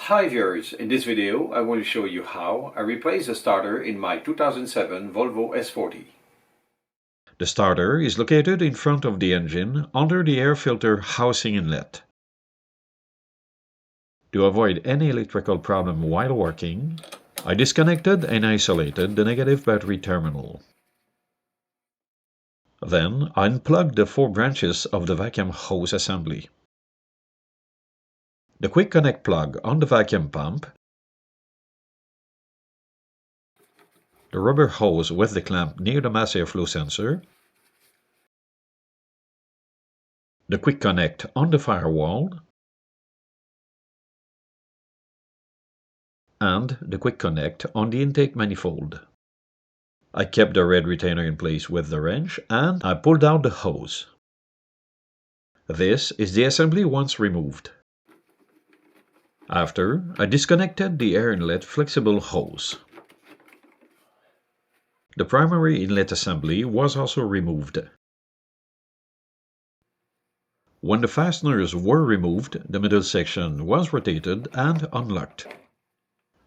Hi viewers, in this video I want to show you how I replaced the starter in my 2007 Volvo S40. The starter is located in front of the engine under the air filter housing inlet. To avoid any electrical problem while working, I disconnected and isolated the negative battery terminal. Then I unplugged the 4 branches of the vacuum hose assembly. The quick connect plug on the vacuum pump, the rubber hose with the clamp near the mass airflow sensor, the quick connect on the firewall, and the quick connect on the intake manifold. I kept the red retainer in place with the wrench and I pulled out the hose. This is the assembly once removed. After, I disconnected the air inlet flexible hose. The primary inlet assembly was also removed. When the fasteners were removed, the middle section was rotated and unlocked.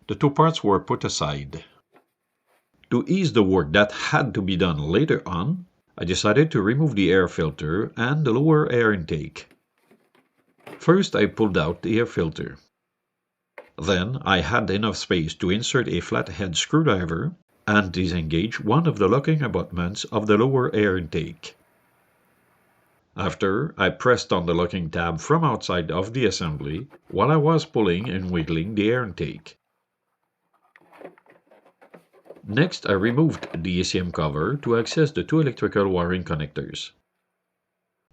The 2 parts were put aside. To ease the work that had to be done later on, I decided to remove the air filter and the lower air intake. First, I pulled out the air filter. Then I had enough space to insert a flathead screwdriver and disengage one of the locking abutments of the lower air intake. After, I pressed on the locking tab from outside of the assembly while I was pulling and wiggling the air intake. Next, I removed the ECM cover to access the 2 electrical wiring connectors.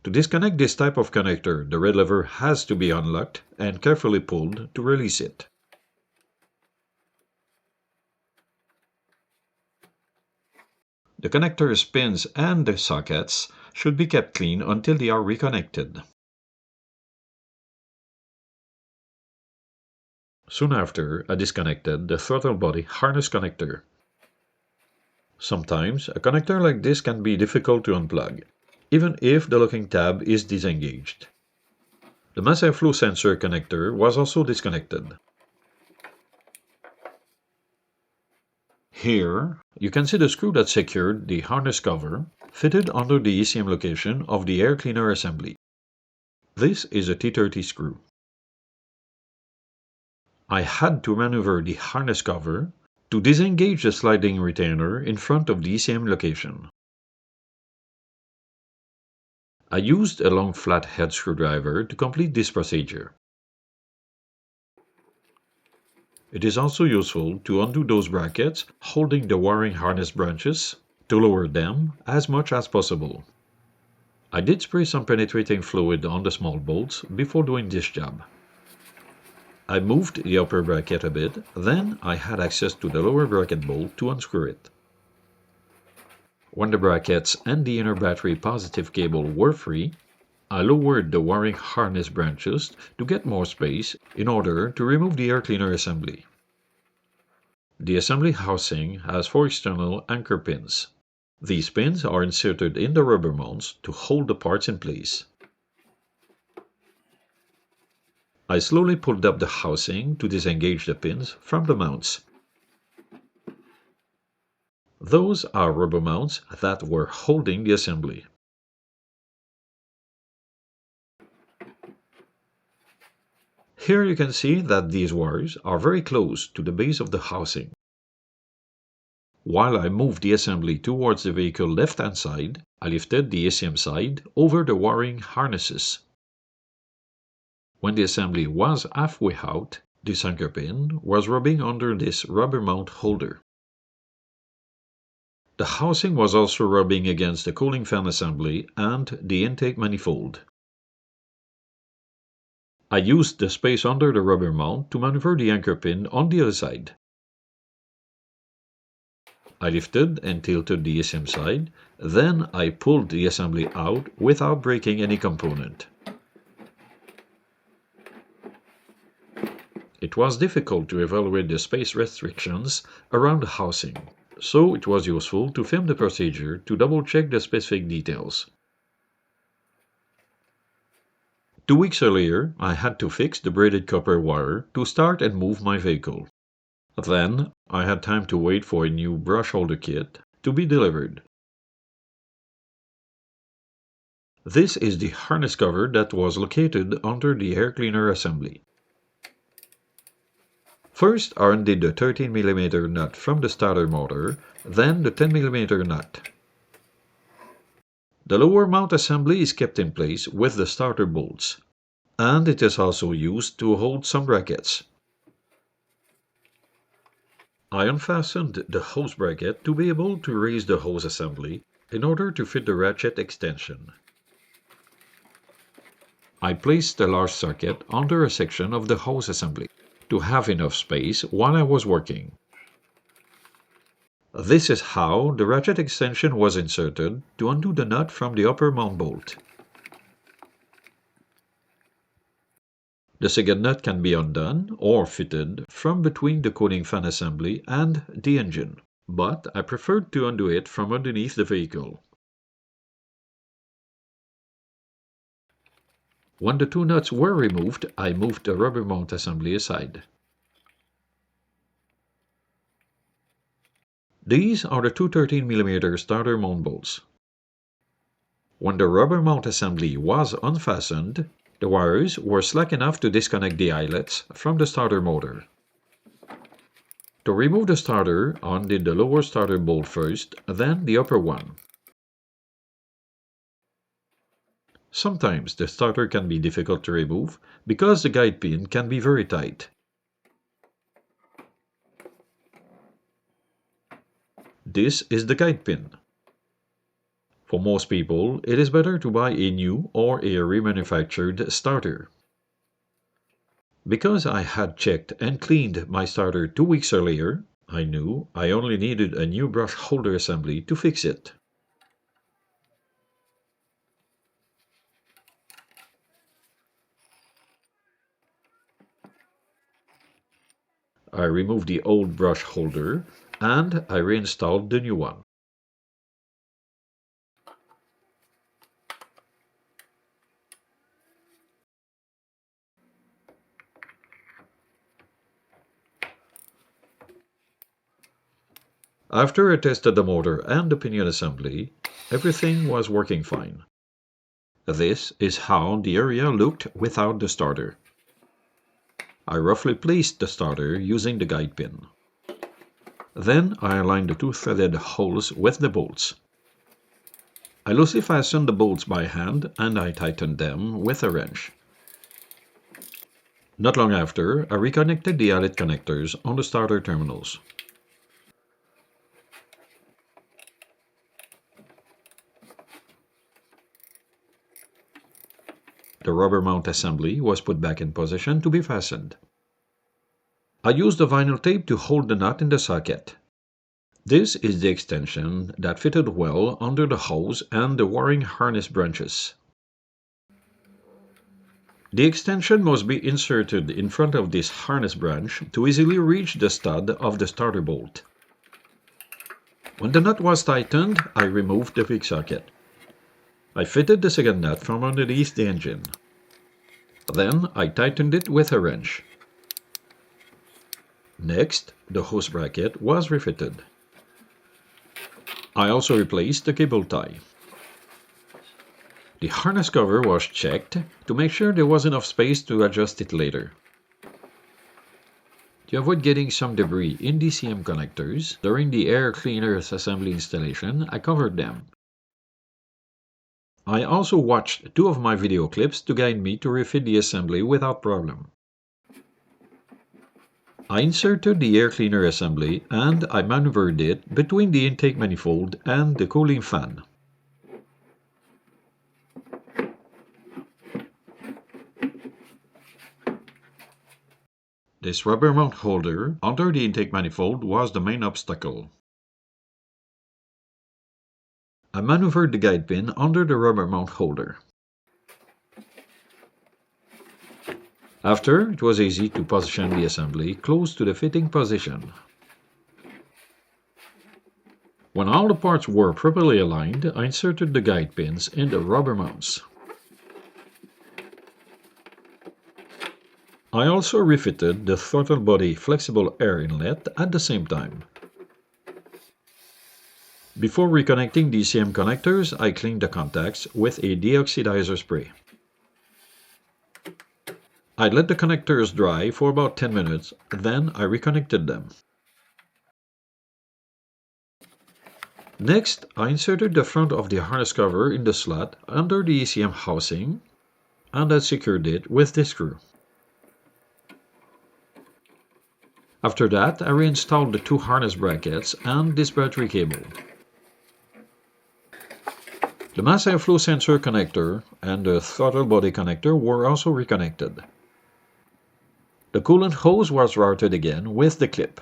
To disconnect this type of connector, the red lever has to be unlocked and carefully pulled to release it. The connector's pins and the sockets should be kept clean until they are reconnected. Soon after, I disconnected the throttle body harness connector. Sometimes, a connector like this can be difficult to unplug, even if the locking tab is disengaged. The mass airflow sensor connector was also disconnected. Here, you can see the screw that secured the harness cover fitted under the ECM location of the air cleaner assembly. This is a T30 screw. I had to maneuver the harness cover to disengage the sliding retainer in front of the ECM location. I used a long flathead screwdriver to complete this procedure. It is also useful to undo those brackets holding the wiring harness branches to lower them as much as possible. I did spray some penetrating fluid on the small bolts before doing this job. I moved the upper bracket a bit, then I had access to the lower bracket bolt to unscrew it. When the brackets and the inner battery positive cable were free, I lowered the wiring harness branches to get more space in order to remove the air cleaner assembly. The assembly housing has 4 external anchor pins. These pins are inserted in the rubber mounts to hold the parts in place. I slowly pulled up the housing to disengage the pins from the mounts. Those are rubber mounts that were holding the assembly. Here you can see that these wires are very close to the base of the housing. While I moved the assembly towards the vehicle left-hand side, I lifted the ECM side over the wiring harnesses. When the assembly was halfway out, this anchor pin was rubbing under this rubber mount holder. The housing was also rubbing against the cooling fan assembly and the intake manifold. I used the space under the rubber mount to maneuver the anchor pin on the other side. I lifted and tilted the ECM side, then I pulled the assembly out without breaking any component. It was difficult to evaluate the space restrictions around the housing, so it was useful to film the procedure to double-check the specific details. 2 weeks earlier, I had to fix the braided copper wire to start and move my vehicle. Then, I had time to wait for a new brush holder kit to be delivered. This is the harness cover that was located under the air cleaner assembly. First, I undid the 13mm nut from the starter motor, then the 10mm nut. The lower mount assembly is kept in place with the starter bolts, and it is also used to hold some brackets. I unfastened the hose bracket to be able to raise the hose assembly in order to fit the ratchet extension. I placed a large socket under a section of the hose assembly to have enough space while I was working. This is how the ratchet extension was inserted to undo the nut from the upper mount bolt. The second nut can be undone or fitted from between the cooling fan assembly and the engine, but I preferred to undo it from underneath the vehicle. When the two nuts were removed, I moved the rubber mount assembly aside. These are the two 13mm starter mount bolts. When the rubber mount assembly was unfastened, the wires were slack enough to disconnect the eyelets from the starter motor. To remove the starter, I undid the lower starter bolt first, then the upper one. Sometimes the starter can be difficult to remove because the guide pin can be very tight. This is the guide pin. For most people, it is better to buy a new or a remanufactured starter. Because I had checked and cleaned my starter 2 weeks earlier, I knew I only needed a new brush holder assembly to fix it. I removed the old brush holder and I reinstalled the new one. After I tested the motor and the pinion assembly, everything was working fine. This is how the area looked without the starter. I roughly placed the starter using the guide pin. Then I aligned the two threaded holes with the bolts. I loosely fastened the bolts by hand and I tightened them with a wrench. Not long after, I reconnected the eyelet connectors on the starter terminals. The rubber mount assembly was put back in position to be fastened. I used a vinyl tape to hold the nut in the socket. This is the extension that fitted well under the hose and the wiring harness branches. The extension must be inserted in front of this harness branch to easily reach the stud of the starter bolt. When the nut was tightened, I removed the big socket. I fitted the second nut from underneath the engine. Then I tightened it with a wrench. Next, the hose bracket was refitted. I also replaced the cable tie. The harness cover was checked to make sure there was enough space to adjust it later. To avoid getting some debris in the CM connectors, during the air cleaner's assembly installation, I covered them. I also watched 2 of my video clips to guide me to refit the assembly without problem. I inserted the air cleaner assembly and I maneuvered it between the intake manifold and the cooling fan. This rubber mount holder under the intake manifold was the main obstacle. I maneuvered the guide pin under the rubber mount holder. After, it was easy to position the assembly close to the fitting position. When all the parts were properly aligned, I inserted the guide pins in the rubber mounts. I also refitted the throttle body flexible air inlet at the same time. Before reconnecting the ECM connectors, I cleaned the contacts with a deoxidizer spray. I let the connectors dry for about 10 minutes, then I reconnected them. Next, I inserted the front of the harness cover in the slot under the ECM housing and I secured it with this screw. After that, I reinstalled the two harness brackets and this battery cable. The mass airflow sensor connector and the throttle body connector were also reconnected. The coolant hose was routed again with the clip.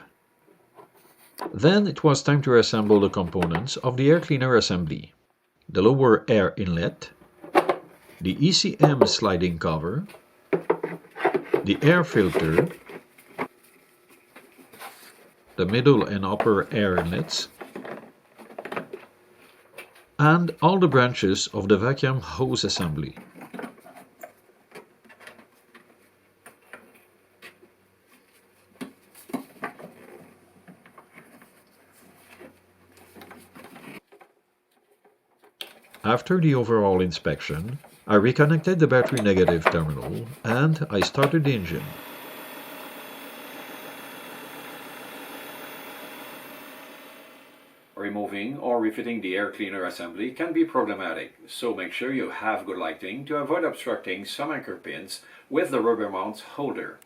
Then it was time to assemble the components of the air cleaner assembly. The lower air inlet, the ECM sliding cover, the air filter, the middle and upper air inlets, and all the branches of the vacuum hose assembly. After the overall inspection, I reconnected the battery negative terminal and I started the engine. Removing or refitting the air cleaner assembly can be problematic, so make sure you have good lighting to avoid obstructing some anchor pins with the rubber mount holder.